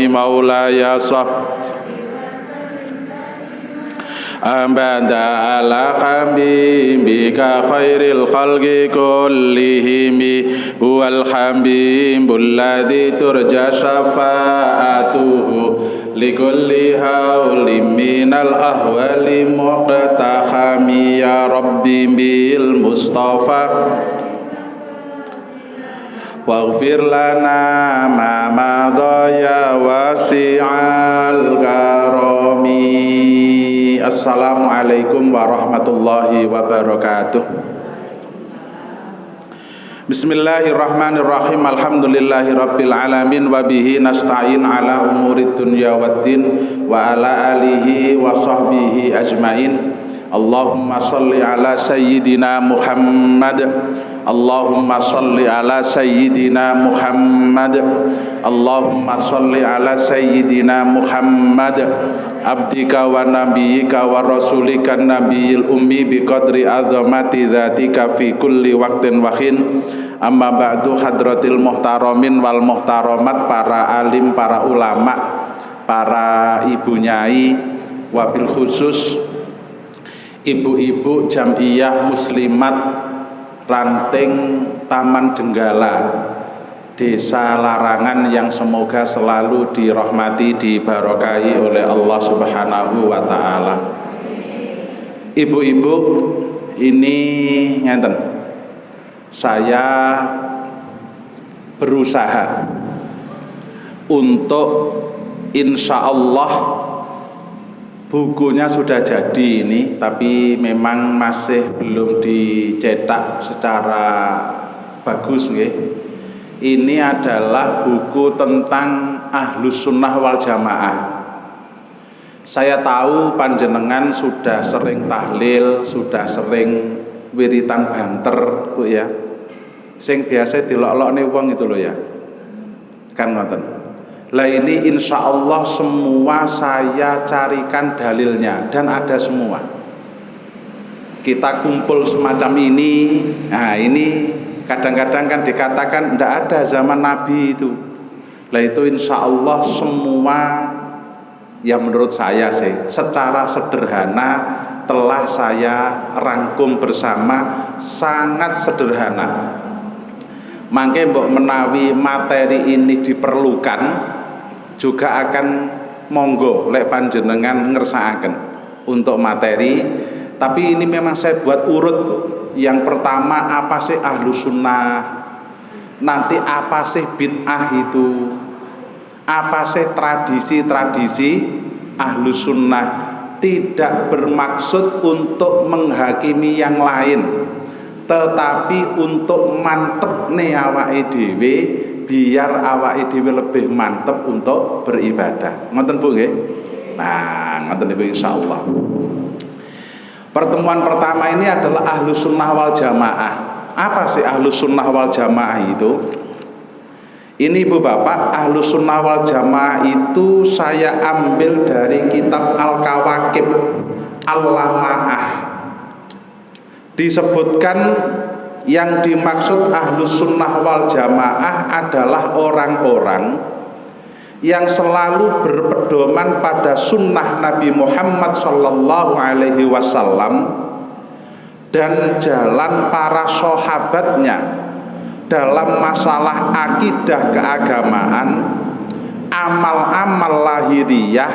مولاي صل أبدا على حبيبك خير الخلق كلهم هو الحبيب الذي ترجى شفاعته لكل هول من الأهوال مقتحم يا ربي بالمصطفى واغفر لنا ما مضى يا واسع الكرم. Assalamualaikum warahmatullahi wabarakatuh. Bismillahirrahmanirrahim. Alhamdulillahi rabbil alamin wa bihi nasta'in ala umurid dunya waddin wa ala alihi wa sahbihi ajmain. Allahumma salli ala sayyidina Muhammad. Allahumma salli ala sayyidina Muhammad. Allahumma salli ala sayyidina Muhammad abdika wa nabiyyika wa rasulika nabiyil ummi biqadri azamati dzatika fi kulli waqtin wa hin. Amma ba'du, hadratil muhtaramin wal muhtaramat, para alim, para ulama, para ibu nyai, wabil khusus ibu-ibu jam'iyah muslimat Ranting Taman Jenggala Desa Larangan yang semoga selalu dirahmati, diberkahi oleh Allah Subhanahu wa ta'ala. Ibu-ibu, ini ngenten, saya berusaha untuk insya Allah, bukunya sudah jadi ini, tapi memang masih belum dicetak secara bagus nggih. Ini adalah buku tentang Ahlus Sunnah wal Jamaah. Saya tahu panjenengan sudah sering tahlil, sudah sering wiritan banter, Bu ya. Sing biasa dilok-lokne wong itu loh ya. Kan ngoten. Lah ini insya Allah semua saya carikan dalilnya dan ada semua. Kita kumpul semacam ini. Nah ini kadang-kadang kan dikatakan tidak ada zaman Nabi itu. Lah itu insya Allah semua, ya menurut saya sih secara sederhana telah saya rangkum bersama, sangat sederhana. Mangke mbok menawi materi ini diperlukan, juga akan monggo lek panjenengan ngersakaken untuk materi. Tapi ini memang saya buat urut, Bu. Yang pertama, apa sih Ahlus Sunnah? Nanti apa sih bid'ah itu? Apa sih tradisi-tradisi Ahlus Sunnah? Tidak bermaksud untuk menghakimi yang lain, tetapi untuk mantep nih awake dhewe, biar awake dhewe lebih mantep untuk beribadah. Ngoten Bu nggih? Nah, ngoten niku insyaallah. Pertemuan pertama ini adalah Ahlus Sunnah wal Jamaah. Apa sih Ahlus Sunnah wal Jamaah itu? Ini Ibu Bapak, Ahlus Sunnah wal Jamaah itu saya ambil dari kitab Al-Kawakib Al-Lama'ah. Disebutkan yang dimaksud Ahlus Sunnah wal Jamaah adalah orang-orang yang selalu berpedoman pada sunnah Nabi Muhammad sallallahu alaihi wasallam dan jalan para sahabatnya dalam masalah akidah keagamaan, amal-amal lahiriah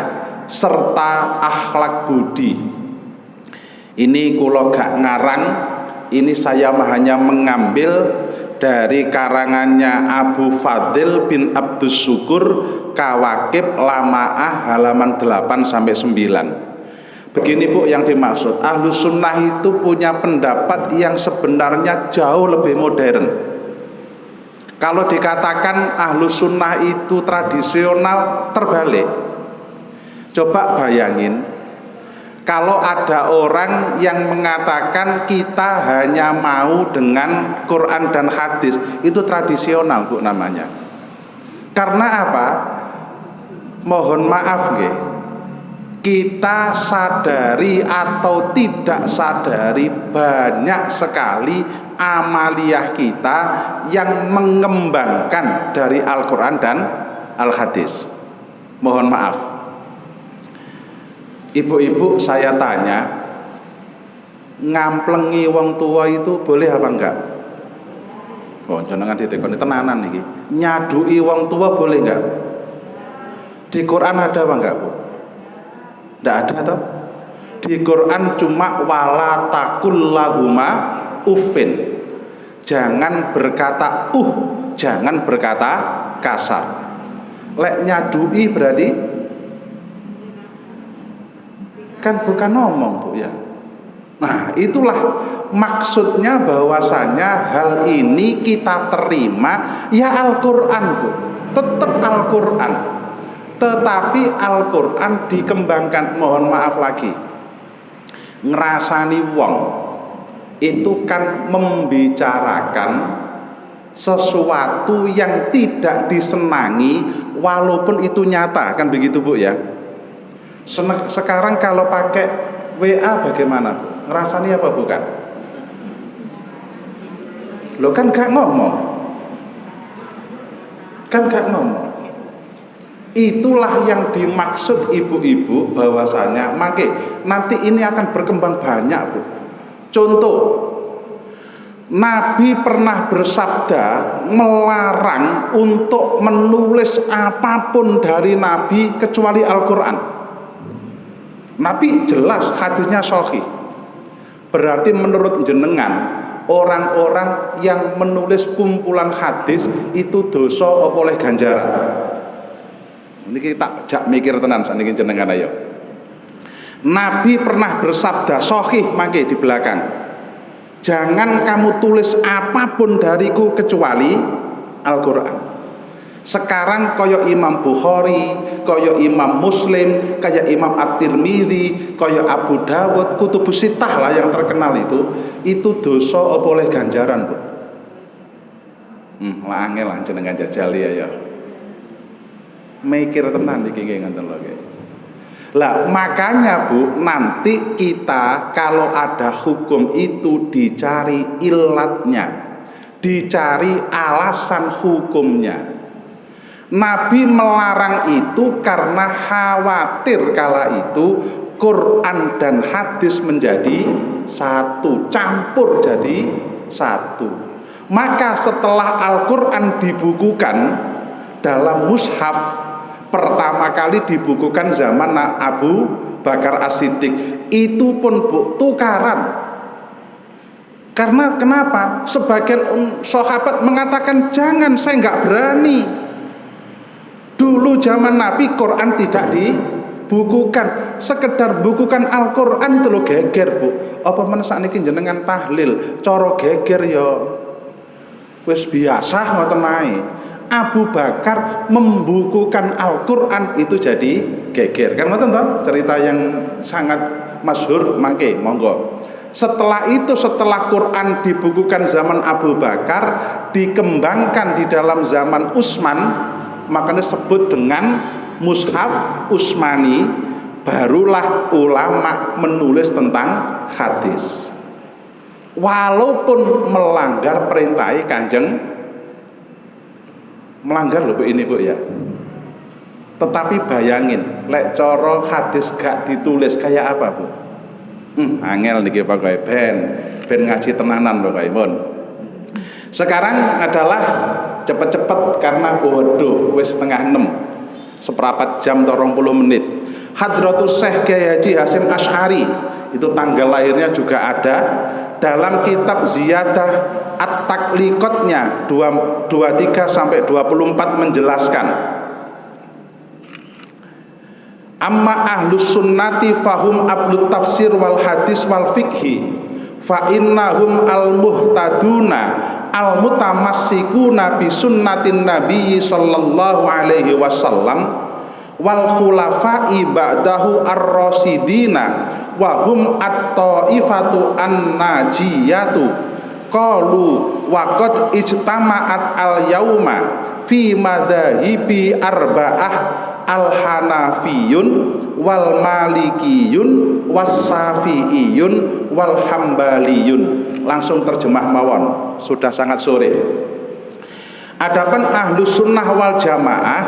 serta akhlak budi. Ini kula gak ngarang, ini saya hanya mengambil dari karangannya Abu Fadil bin Abdus Syukur, Kawakib Lama'ah halaman 8-9. Begini Bu yang dimaksud, Ahlus Sunnah itu punya pendapat yang sebenarnya jauh lebih modern. Kalau dikatakan Ahlus Sunnah itu tradisional, terbalik. Coba bayangin, kalau ada orang yang mengatakan kita hanya mau dengan Quran dan hadis, itu tradisional Bu namanya. Karena apa? Mohon maaf nggih, kita sadari atau tidak sadari banyak sekali amaliyah kita yang mengembangkan dari Al-Quran dan Al-Hadis. Mohon maaf, ibu-ibu, saya tanya, ngamplengi wong tua itu boleh apa enggak? Oh, jenengan ditekoni tenanan iki. Nyadui wong tua boleh enggak? Di Quran ada apa enggak, Bu? Enggak ada toh? Di Quran cuma wala takul lahuma uffin. Jangan berkata jangan berkata kasar. Lek nyadui berarti kan bukan ngomong, Bu, ya. Nah, itulah maksudnya bahwasannya hal ini kita terima ya Al-Qur'an, Bu. Tetap Al-Qur'an. Tetapi Al-Qur'an dikembangkan, mohon maaf lagi. Ngerasani wong itu kan membicarakan sesuatu yang tidak disenangi walaupun itu nyata, kan begitu, Bu, ya. Sekarang kalau pakai WA bagaimana, Bu? Ngerasani apa bukan? Lo kan gak ngomong. Kan gak ngomong. Itulah yang dimaksud ibu-ibu bahwasanya nanti ini akan berkembang banyak, Bu. Contoh, Nabi pernah bersabda melarang untuk menulis apapun dari Nabi kecuali Al-Quran. Nabi jelas hadisnya sahih. Berarti menurut jenengan orang-orang yang menulis kumpulan hadis itu dosa apa oleh ganjaran? Ini kita jak mikir tenan saniki jenengan ayo. Nabi pernah bersabda sahih mangke di belakang. Jangan kamu tulis apapun dariku kecuali Al-Qur'an. Sekarang koyo Imam Bukhari, koyo Imam Muslim, kayak Imam At-Tirmidzi, koyo Abu Dawud, kutubus sittah lah yang terkenal itu dosa apa oleh ganjaran, Bu? Lah angel lah jenengan jajali ya. Mikir tenan iki nggih ngoten lho nggih. Lah makanya, Bu, nanti kita kalau ada hukum itu dicari ilatnya, dicari alasan hukumnya. Nabi melarang itu karena khawatir kala itu Quran dan hadis menjadi satu, campur jadi satu. Maka setelah Al-Quran dibukukan dalam mushaf, pertama kali dibukukan zaman Abu Bakar As-Siddiq, itu pun, Bu, tukaran. Karena kenapa? Sebagian sahabat mengatakan jangan, saya nggak berani. Dulu zaman Nabi Quran tidak dibukukan, sekedar bukukan Al-Quran itu lo geger, Bu. Apa menesak niki jenengan tahlil coro geger ya wis biasa ngoten ae. Abu Bakar membukukan Al-Quran itu jadi geger, kan ngoten toh, cerita yang sangat masyhur mangke monggo. Setelah itu, setelah Quran dibukukan zaman Abu Bakar, dikembangkan di dalam zaman Utsman, makanya disebut dengan Mushaf Utsmani, barulah ulama menulis tentang hadis. Walaupun melanggar perintah Kanjeng, melanggar loh, Bu, ini, Bu, ya. Tetapi bayangin, lek coro hadis gak ditulis kayak apa, Bu? Angel niki pakai ben ngaji tenanan lho kae mun. Sekarang adalah cepet-cepet karena bodoh wis setengah 6, seperempat jam atau 20 menit. Hadratus Syekh Kiai Haji Hasyim Asy'ari, itu tanggal lahirnya juga ada dalam kitab Ziyadah At-Takliqatnya 23 sampai 24 menjelaskan, amma ahlus sunnati fahum ablut tafsir wal hadis wal fikhi fa innahum al muhtaduna al mutamassikuna bi sunnatin nabi sallallahu alaihi wasallam wal khulafa'i ba'dahu ar-rasidina wa hum at-taifatu an-najiyatu qalu wa qad ijtama'at al-yauma fi madhahibi arba'ah al-hanafiyun wal malikiyun was syafi'iyun wal hambaliyun. Langsung terjemah mawon, sudah sangat sore. Adapun ahlus sunnah wal jamaah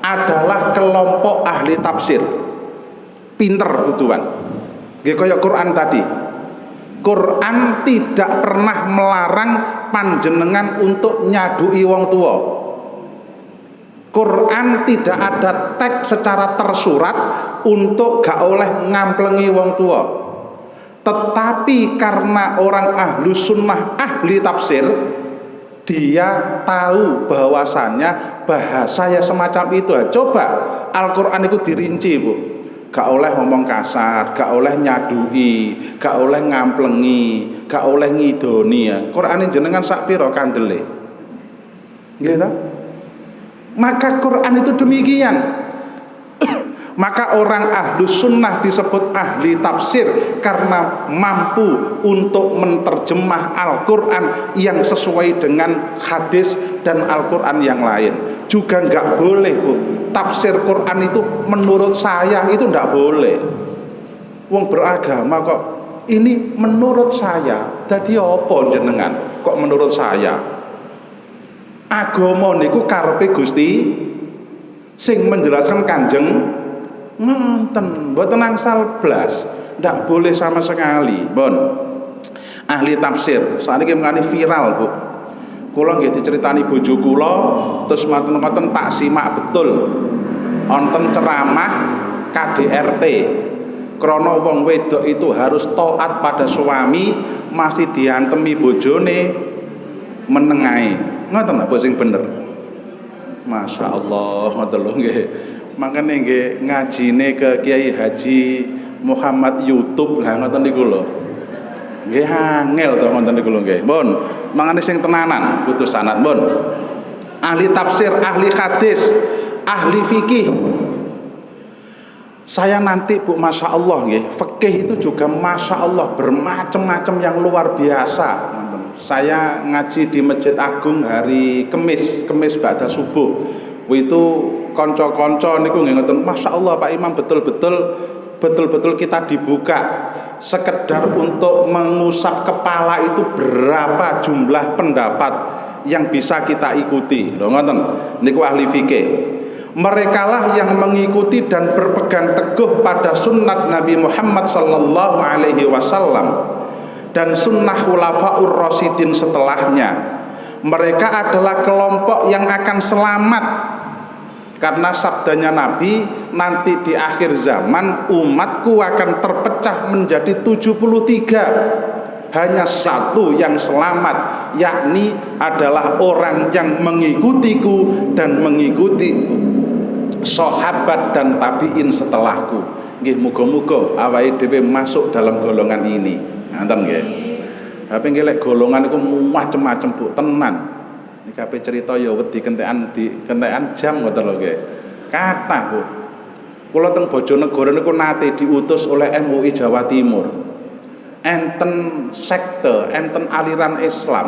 adalah kelompok ahli tafsir. Pinter kuduan. Nggih kaya Quran tadi. Quran tidak pernah melarang panjenengan untuk nyadui wong tua. Quran tidak ada teks secara tersurat untuk gak oleh ngamplengi wong tua. Tetapi karena orang ahlu sunnah ahli tafsir, dia tahu bahwasannya bahasa ya semacam itu. Coba Al-Quran itu dirinci, Bu. Gak oleh ngomong kasar, gak oleh nyadui, gak oleh ngamplengi, gak oleh ngidoni ya. Quran jenengan sak pira kandele. Gitu. Maka Quran itu demikian. Maka orang ahlu sunnah disebut ahli tafsir karena mampu untuk menerjemah Al-Quran yang sesuai dengan hadis dan Al-Quran yang lain. Juga nggak boleh, Bu, tafsir Quran itu menurut saya itu nggak boleh. Wong beragama kok ini menurut saya. Dadi apa jenengan kok menurut saya? Agama niku karepe Gusti sing menjelaskan Kanjeng ngonten, mboten angsal blas, ndak boleh sama sekali. Bon, ahli tafsir saat ini mengenai viral, Bu. Kula nggih diceritani bojo kula, terus maten-maten tak simak betul. Wonten ceramah KDRT. Krana wong wedok itu harus taat pada suami, masih diantemi bojone menengahi. Ngoten apa sing bener? Masya Allah, ngoten lho nggih. Makanya nggih ngajine ke Kiai Haji Muhammad YouTube lah ngoten niku lho. Nggih angel to ngoten niku lho nggih. Mun, mangane sing tenanan kudu sanad, mun. Ahli tafsir, ahli hadis, ahli fikih. Saya nanti, Bu, Masya Allah nggih, fikih itu juga Masya Allah bermacam-macam yang luar biasa. Saya ngaji di Masjid Agung hari Kemis ba'da subuh. Itu konco-konco niku nggih ngoten, Masya Allah Pak Imam, betul-betul kita dibuka sekedar untuk mengusap kepala itu berapa jumlah pendapat yang bisa kita ikuti. Lho ngoten niku ahli fikih. Mereka lah yang mengikuti dan berpegang teguh pada sunnat Nabi Muhammad sallallahu alaihi wasallam dan sunnah khulafaur rasyidin setelahnya. Mereka adalah kelompok yang akan selamat. Karena sabdanya Nabi, nanti di akhir zaman umatku akan terpecah menjadi 73. Hanya satu yang selamat, yakni adalah orang yang mengikutiku dan mengikuti sahabat dan tabi'in setelahku. Nggih muga-muga awake dhewe masuk dalam golongan ini. Ngoten nggih. Tapi nggih lek golongan iku macem-macem, Bu, tenan. Iki ape cerita ya wedi kentekan jam ngoten lho nggih. Kathah, Bu. Kula teng Bojonegoro niku nate diutus oleh MUI Jawa Timur. Enten sekte, enten aliran Islam.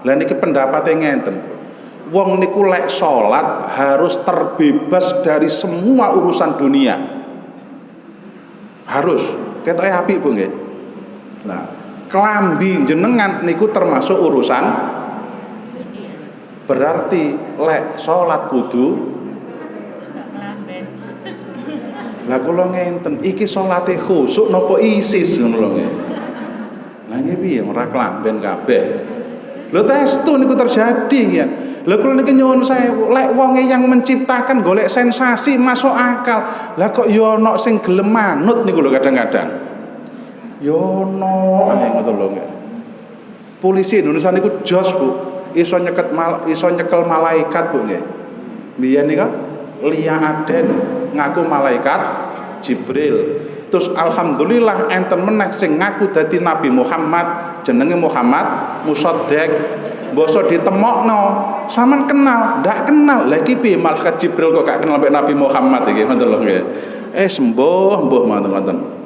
Lah niki pendapatnya ngenten. Wong niku lek salat harus terbebas dari semua urusan dunia. Harus. Ketoke apik, Bu nggih. Nah, klambi jenengan niku termasuk urusan. Berarti lek salat kudu lah kula ngenten iki salate khusuk napa ISIS ngono lho nggih. Lah nggih piye ora klamben kabeh. Lho testu niku terjadi ya. Lha kula niki nyuwun sewu, lek wonge yang menciptakan golek sensasi masuk akal. Lah kok ya ana sing gelem manut niku lho kadang-kadang. Ya ono ae ngoten lho nggih. Polisi Indonesia niku jos, Bu. Iso nyekel malaikat, Bu nggih. Biyen nika Lia Aden ngaku malaikat Jibril. Terus alhamdulillah enten meneh sing ngaku dadi Nabi Muhammad, jenenge Muhammad Musaddiq. Basa ditemokno, sampean kenal, ndak kenal. Lah iki piye malaikat Jibril kok gak kenal mek Nabi Muhammad iki, ngoten lho nggih. Sembuh ngoten-ngoten.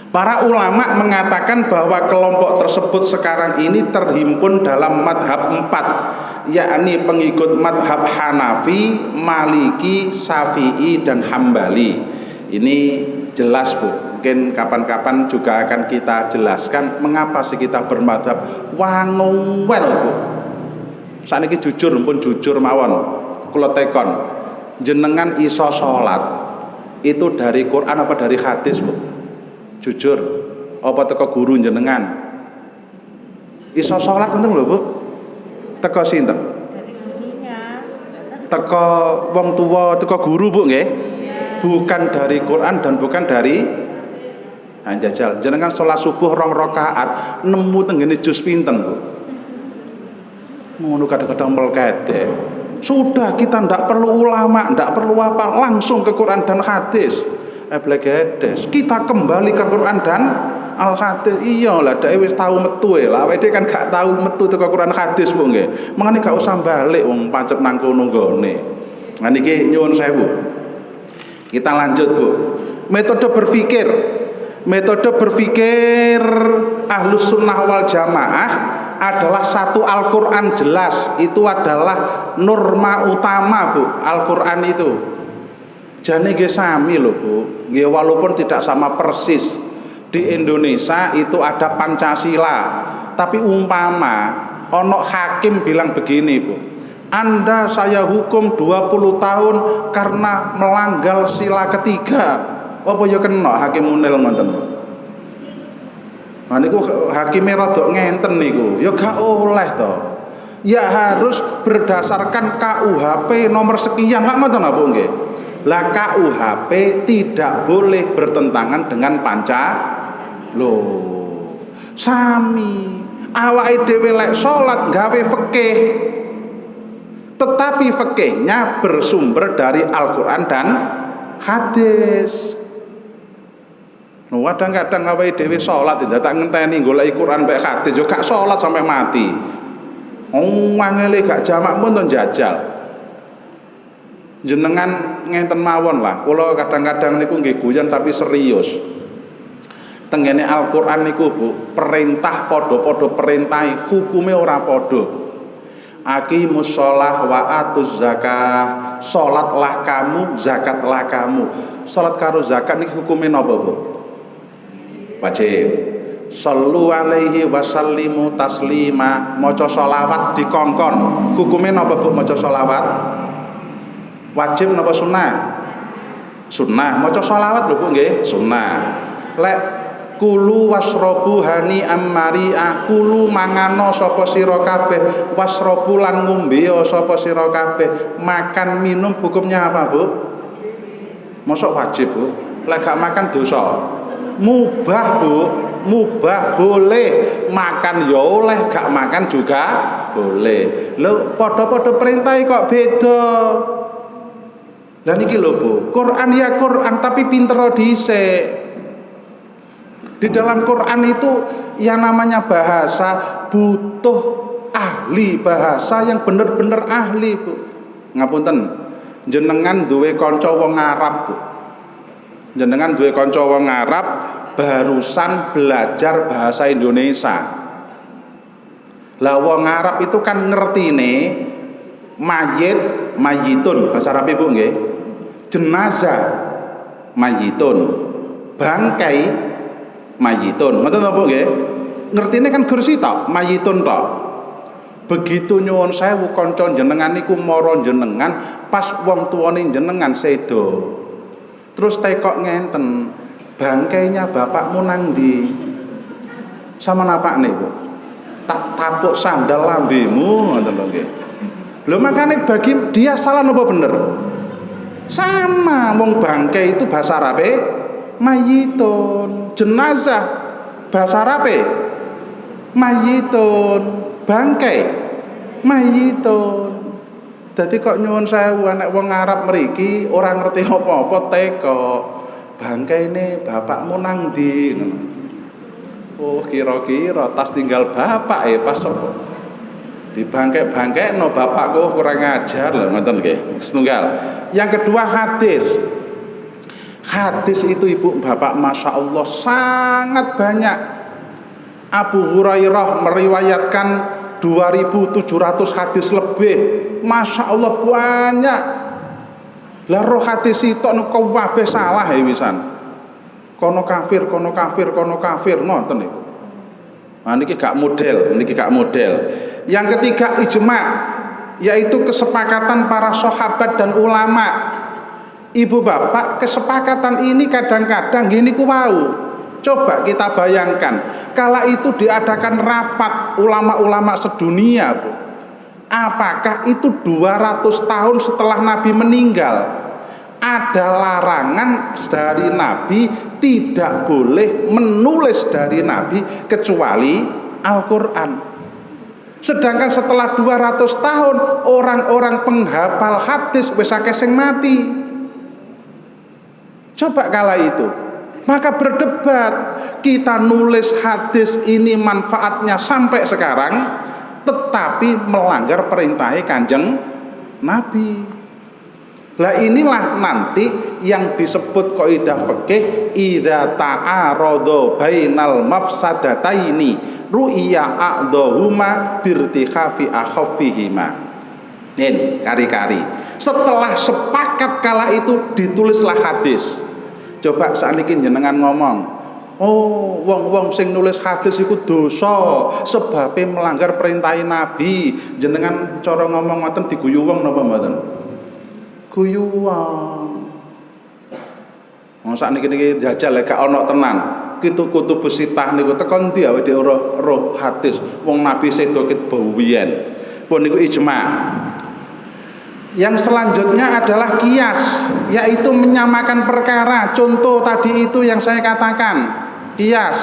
Para ulama mengatakan bahwa kelompok tersebut sekarang ini terhimpun dalam madhab 4, yakni pengikut madhab Hanafi, Maliki, Syafi'i, dan Hambali. Ini jelas, Bu. Mungkin kapan-kapan juga akan kita jelaskan mengapa sih kita bermadhab wangowel, Bu. Saniki jujur pun jujur mawon. Kula tekon. jenengan iso salat itu dari Quran apa dari hadis, Bu? Jujur, apa teko guru jenengan? Iso salat ngoten lho, Bu. Teko sinten? Dari gurunya. Teko wong tua, teko guru, Bu, nggih? Bukan dari Quran dan bukan dari jajal. Jenengan salat subuh 2 rakaat nemu tenggene juz pinten, Bu? Ngono kadang-kadang melkedek. Sudah, kita ndak perlu ulama, ndak perlu apa, langsung ke Quran dan hadis. Blegedes. Kita kembali ke Quran dan al-hadis. Iyalah, dhek wis tahu metu lah. Awake kan gak tahu metu teko Quran hadis, Bu, nggih. Mangane gak usah balik wong pancet nang kono nggone. Nah niki nyuwun sewu. Kita lanjut, Bu. Metode berpikir Ahlus Sunnah wal Jamaah adalah satu Al-Quran jelas. Itu adalah norma utama, Bu, Al-Quran itu. Jane nggih sami lho, Bu. Nggih walaupun tidak sama persis. Di Indonesia itu ada Pancasila. Tapi umpama ono hakim bilang begini, Bu. Anda saya hukum 20 tahun karena melanggar sila ketiga. Apa ya kena hakim munil ngoten, Bu? Nah niku hakime rada ngenten niku. Ya gak oleh to. Ya harus berdasarkan KUHP nomor sekian. Lah ngoten apa nggih? Lah KUHP tidak boleh bertentangan dengan loh. Sami. Awake dhewe lek salat gawe fikih. Tetapi fikihnya bersumber dari Al-Qur'an dan hadis. No, kadang-kadang awake dhewe salat tidak tak ngenteni golek Quran mek hadis yo gak salat sampai mati. Angele gak jamak pun to jajal. Jenengan ngenten mawon lah. Kula kadang-kadang niku nggih guyon tapi serius. Tenggene Al-Qur'an niku, Bu, perintah padha-padha perintahe, hukume ora padha. Aqimus shalah wa atuz zakah. Salatlah kamu, zakatlah kamu. Salat karo zakat niki hukume napa, Bu? Wajib. Shallu alaihi wasallimu taslima. Maca sholawat dikongkon. Hukume napa, Bu, maca sholawat? Wajib napa sunnah? Sunnah. Maca sholawat lho, Bu, nggih, sunnah. Lek kulu wasrobu hani ammari'ah, kulu mangano sapa sira kabeh, wasrobu lan ngombe sapa sira kabeh. Makan minum hukumnya apa, Bu? Mosok wajib, Bu? Lek gak makan dosa. Mubah, Bu, mubah, boleh makan ya oleh, gak makan juga boleh. Lho padha-padha perintahe kok beda. Lah niki lho, Bu, Quran ya Quran tapi pinter dhisik. Di dalam Quran itu yang namanya bahasa butuh ahli bahasa yang bener-bener ahli, Bu. Ngapunten, jenengan duwe kanca wong Arab, Bu. Jenengan duwe kanca wong Arab barusan belajar bahasa Indonesia. Lah wong Arab itu kan ngertine mayit, mayitun, bahasa Arab, Bu, nggih. Jenazah, mayitun. Bangkai, mayitun. Ngoten napa nggih? Ngertine kan kursi tok, mayitun tok. Begitu nyuwun sewu kanca jenengan niku mara jenengan pas wong tuane jenengan sedo. Terus tekok ngenten, bangkainya bapakmu nang ndi? Sama napakne, Bu. Tak tapuk sandal lambemu, ngoten lho nggih. Lho makane bagi dia salah napa bener? Sama, wong bangkai itu bahasa Arabe mayitun, jenazah bahasa Arabe mayitun, bangkai mayitun. Dadi kok nyuwun sewu anak wong Arab mriki ora ngerti apa-apa teko bangkaine bapakmu nang ndi ngono. Oh kira-kira tas tinggal bapak pas dibangkek-bangkekno bapakku kurang ajar lho ngoten nggih. Setunggal. Yang kedua hadis. Hadis itu Ibu Bapak Masya Allah sangat banyak. Abu Hurairah meriwayatkan 2.700 hadis lebih. Masya Allah banyak. Lah roh hadis itu kabeh salah ya wisan. Kono kafir, kono kafir, kono kafir ngoten niku. Nah niki gak model, niki gak model. Yang ketiga ijma. yaitu kesepakatan para sahabat dan ulama. Ibu bapak, kesepakatan ini kadang-kadang gini ku wau. Coba kita bayangkan, kala itu diadakan rapat ulama-ulama sedunia, Bu. Apakah itu 200 tahun setelah Nabi meninggal? Ada larangan dari Nabi tidak boleh menulis dari Nabi kecuali Al-Quran. Sedangkan setelah 200 tahun orang-orang penghafal hadis wis akeh sing mati. Coba kala itu, maka berdebat, kita nulis hadis ini manfaatnya sampai sekarang, tetapi melanggar perintah Kanjeng Nabi. Lah inilah nanti yang disebut kaidah fikih idza ta'arada bainal mafsadataini ru'iya a'dhahuma birtikhafi akhaffihima. Nen kari-kari. Setelah sepakat kala itu ditulislah hadis. Coba sakniki jenengan ngomong, oh wong-wong sing nulis hadis iku dosa sebabe melanggar perintah Nabi. Jenengan cara ngomong ngoten diguyu wong napa mboten? Guyu wong. Wong sakniki niki jajal lek gak ana tenan. Kitu-kutu besitah niku tekan ndi awake dhewe roh hadis. Wong Nabi sedo ket bawiyen. Pun niku ijma'. Yang selanjutnya adalah kias, yaitu menyamakan perkara. Contoh tadi itu yang saya katakan, kias.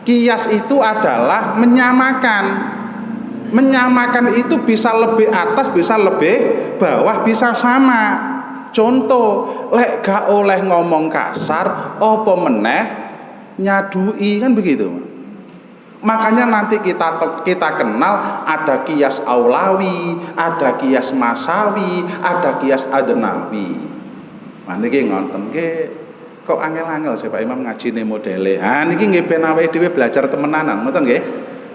Kias itu adalah menyamakan. Menyamakan itu bisa lebih atas, bisa lebih bawah, bisa sama. Contoh, lek gak oleh ngomong kasar, apa meneh nyadui, kan begitu. Makanya nanti kita kenal ada kias aulawi, ada kias masawi, ada kias adnawi. Nah niki ngonten nggih kok angel-angel sih Pak Imam ngajine modele. Ha niki nggih ben awake dhewe belajar temenanan, ngoten nggih.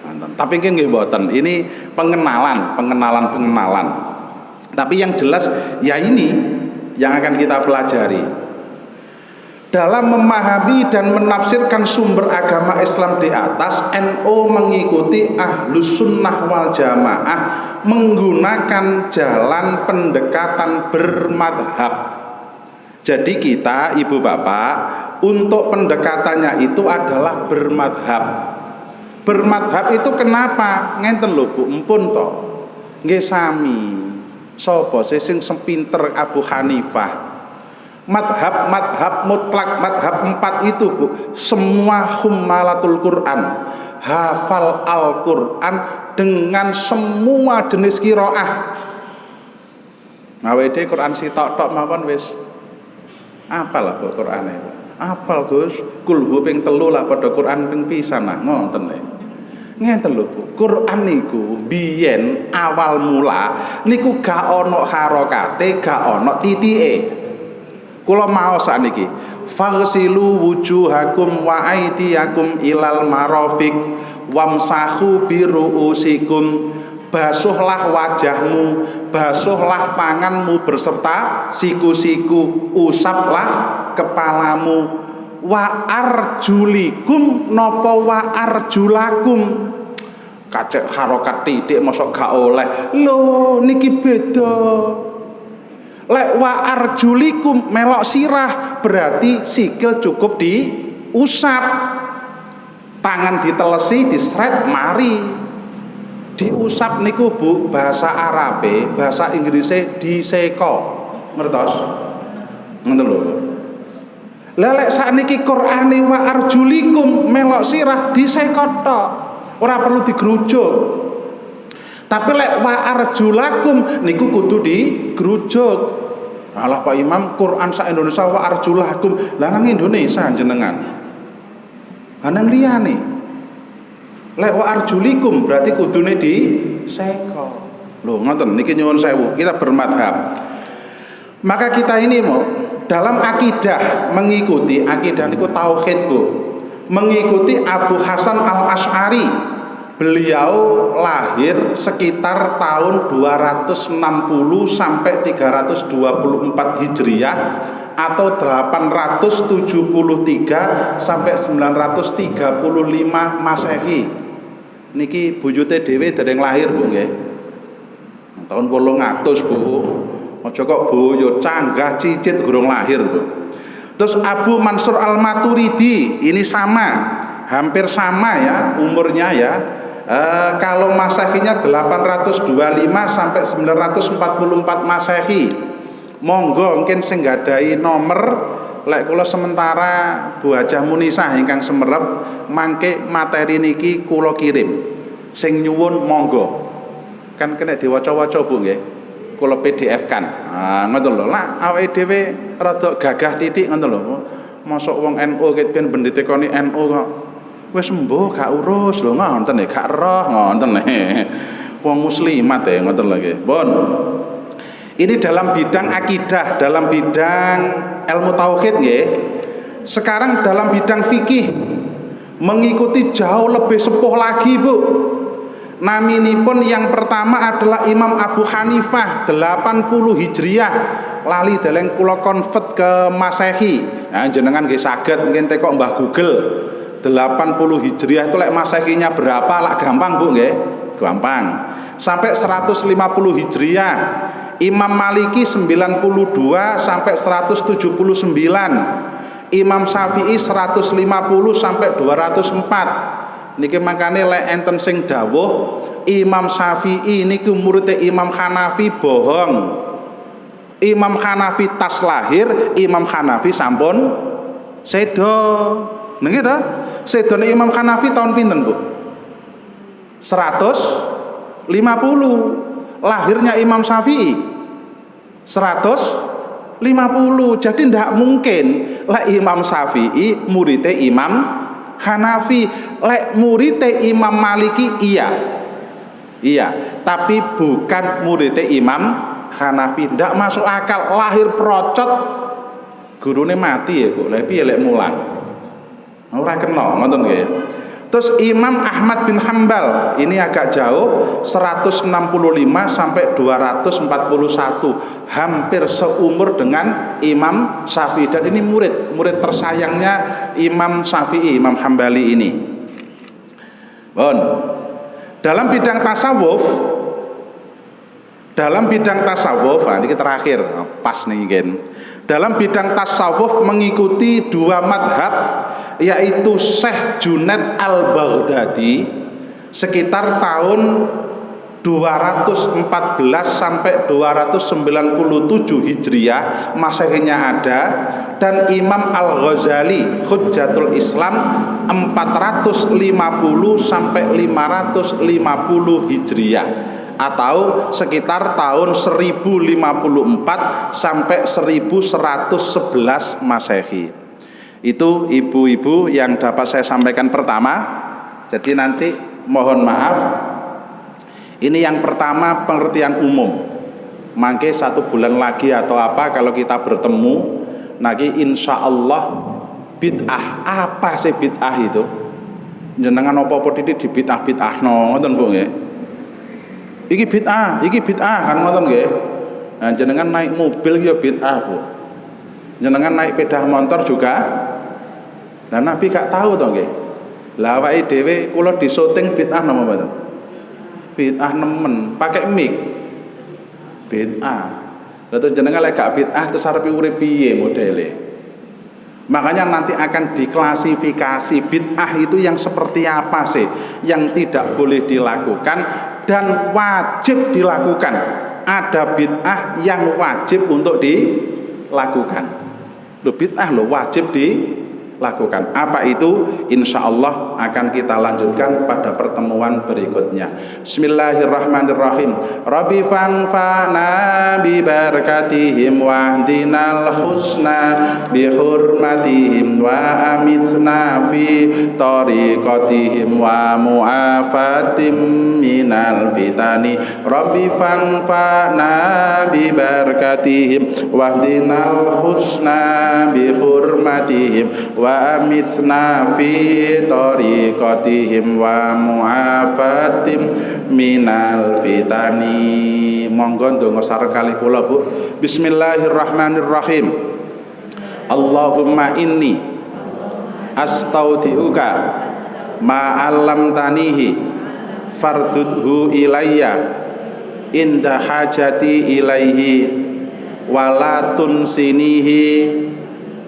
Ngoten. Tapi nggih mboten. Ini pengenalan. Tapi yang jelas ya ini yang akan kita pelajari. Dalam memahami dan menafsirkan sumber agama Islam di atas, NU mengikuti Ahlus Sunnah wal Jamaah menggunakan jalan pendekatan bermadhab. Jadi kita, ibu bapak, untuk pendekatannya itu adalah bermadhab. Bermadhab itu kenapa? Ngenten lho Bu, empun to. Nggih sami. Sapa sing sepinter Abu Hanifah? Madhab mutlak, madhab 4 itu Bu, semua hummalatul Quran, hafal Al-Quran dengan semua jenis qiraah. Awake Quran sitok tok mawon wis apal lah Qur'ane. Apal Gus, kulhu ping 3 lah padha Quran ping pisan lah ngoten lho. Ngenten lho Bu, Quran niku biyen awal mula niku gak ana harokate, gak ana titike. Kula maos sakniki, faghsilu wujuhakum wa aydiyakum ilal marafiq wamsahu biruusikum. Basuhlah wajahmu, basuhlah tanganmu beserta siku-siku, usaplah kepalamu. Wa arjulikum napa wa arjulakum. Kacek harokat titik mosok gak oleh. Lho niki beda. Lek wa arjulikum melok sirah berarti sikil cukup diusap, tangan ditelesi, disret, mari diusap niku Bu, bahasa Arabe, bahasa Inggrisnya diseko, ngertos? Ngoten lho. Lah lek sakniki Qur'ane wa arjulikum melok sirah diseko tok, ora perlu digrujuk. Tapi lek wa arjulakum niku kudu digrujuk. Alah Pak Imam, Quran sak Indonesia wa arjulakum. Lah nang Indonesia jenengan. Nang liyane. Lek wa arjulikum berarti kudune diseko. Lho ngoten niki nyuwun sewu, kita bermadhab. Maka kita ini mau dalam akidah mengikuti akidah niku tauhid Bu. Mengikuti Abu Hasan Al-Asy'ari. Beliau lahir sekitar tahun 260 sampai 324 Hijriah atau 873 sampai 935 Masehi. Niki buyute dhewe dereng lahir Bu nggih. Tahun 800, Bu. Aja kok boyo canggah cicit gurung lahir, Bu. Terus Abu Mansur Al-Maturidi ini sama, hampir sama ya umurnya ya. Kalau Masehinya 825 sampai 944 Masehi. Monggo mungkin sing gadai nomor lek kula sementara Bu Hajah Munisah ingkang semerep mangke materi niki kula kirim. Sing nyuwun monggo. Kan kena diwaca-waca Bu nggih. Kula PDF kan. Ngoten lho. Lah awake dhewe rada gagah titik ngoten lho. Mosok wong NU ket ben benditekoni NU kok wis sembuh gak urus lho ngoten nggih, gak roh ngoten nggih. Wong muslimat ya ngoten lho nggih. Pun. Ini dalam bidang akidah, dalam bidang ilmu tauhid nggih. Sekarang dalam bidang fikih mengikuti jauh lebih sepuh lagi, Bu. Naminipun yang pertama adalah Imam Abu Hanifah 80 Hijriah. Lali deleng kula konvert ke Masehi. Nah, jenengan nggih saged mungkin tekok Mbah Google. 80 Hijriah itu lek Masehinya berapa? Lak gampang, Bu nggih. Gampang. Sampai 150 Hijriah. Imam Maliki 92 sampai 179. Imam Syafi'i 150 sampai 204. Niki makane lek enten sing dawuh Imam Syafi'i niku muridé Imam Hanafi bohong. Imam Hanafi tas lahir, Imam Hanafi sampun sedo. Nggih ta? Sedone Imam Hanafi tahun pinten, Bu? 150. Lahirnya Imam Syafi'i 150. Jadi ndak mungkin lek Imam Syafi'i muridé Imam Hanafi, lek muridé Imam Maliki iya, tapi bukan muridé Imam Hanafi. Ndak masuk akal, lahir procot gurune mati ya, Bu. Lha piye lek mulang? Ora kena ngoten nggih. Terus Imam Ahmad bin Hambal ini agak jauh 165 sampai 241, hampir seumur dengan Imam Syafi'i, dan ini murid tersayangnya Imam Syafi'i, Imam Hambali ini. Bon. Dalam bidang tasawuf, ini terakhir pas nih kan. Dalam bidang tasawuf mengikuti dua madhab, yaitu Syekh Junaid Al-Baghdadi sekitar tahun 214 sampai 297 Hijriah Masehinya ada, dan Imam Al-Ghazali Hujjatul Islam 450 sampai 550 Hijriah atau sekitar tahun 1054 sampai 1111 Masehi. Itu ibu-ibu yang dapat saya sampaikan pertama. Jadi nanti mohon maaf, ini yang pertama pengertian umum. Mangke 1 bulan lagi atau apa kalau kita bertemu nanti insya Allah bid'ah. Apa sih bid'ah itu? Jenengan apa-apa titik di bid'ah no, ngoten Bu nggih. Iki bid'ah kan ngoten nggih. Nah, jenengan naik mobil ya bid'ah, Bu. Jenengan naik sepeda motor juga. Nah, Nabi gak tahu to nggih. Lah awake dhewe kula disyuting bid'ah napa mboten? Bid'ah nemen, pakai mic. Bid'ah. Lah terus jenengan lek gak bid'ah terus arep urip piye modele? Makanya nanti akan diklasifikasi bid'ah itu yang seperti apa sih, yang tidak boleh dilakukan dan wajib dilakukan. Ada bid'ah yang wajib untuk dilakukan. Loh, bid'ah loh wajib dilakukan. Apa itu? Insya Allah akan kita lanjutkan pada pertemuan berikutnya. Bismillahirrahmanirrahim. Rabbi fangfa'na bi barakatihim wahdinal husna bi hurmatihim wa amitna fi tariqatihim wa mu'afatim minal fitani. Rabbi fangfa'na bi barakatihim wahdinal husna bi hurmatihim wa amitna fi tariqatihim wa mu'afatim minal fitani. Monggo ndonga sareng kalih kula, Bu. Bismillahirrahmanirrahim. Allahumma inni astaudiuka ma 'allamtanihi fardudhu ilayya inda hajati ilaihi wala tunsinihi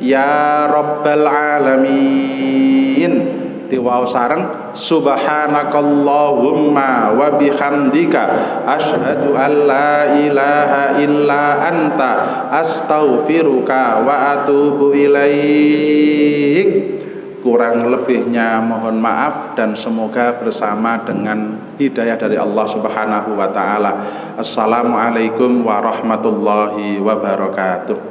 ya rabbal alamin. Diwao sareng subhanakallahumma wa bihamdika asyhadu an la ilaha illa anta astaghfiruka wa atubu ilaik. Kurang lebihnya mohon maaf dan semoga bersama dengan hidayah dari Allah Subhanahu wa taala. Assalamualaikum warahmatullahi wabarakatuh.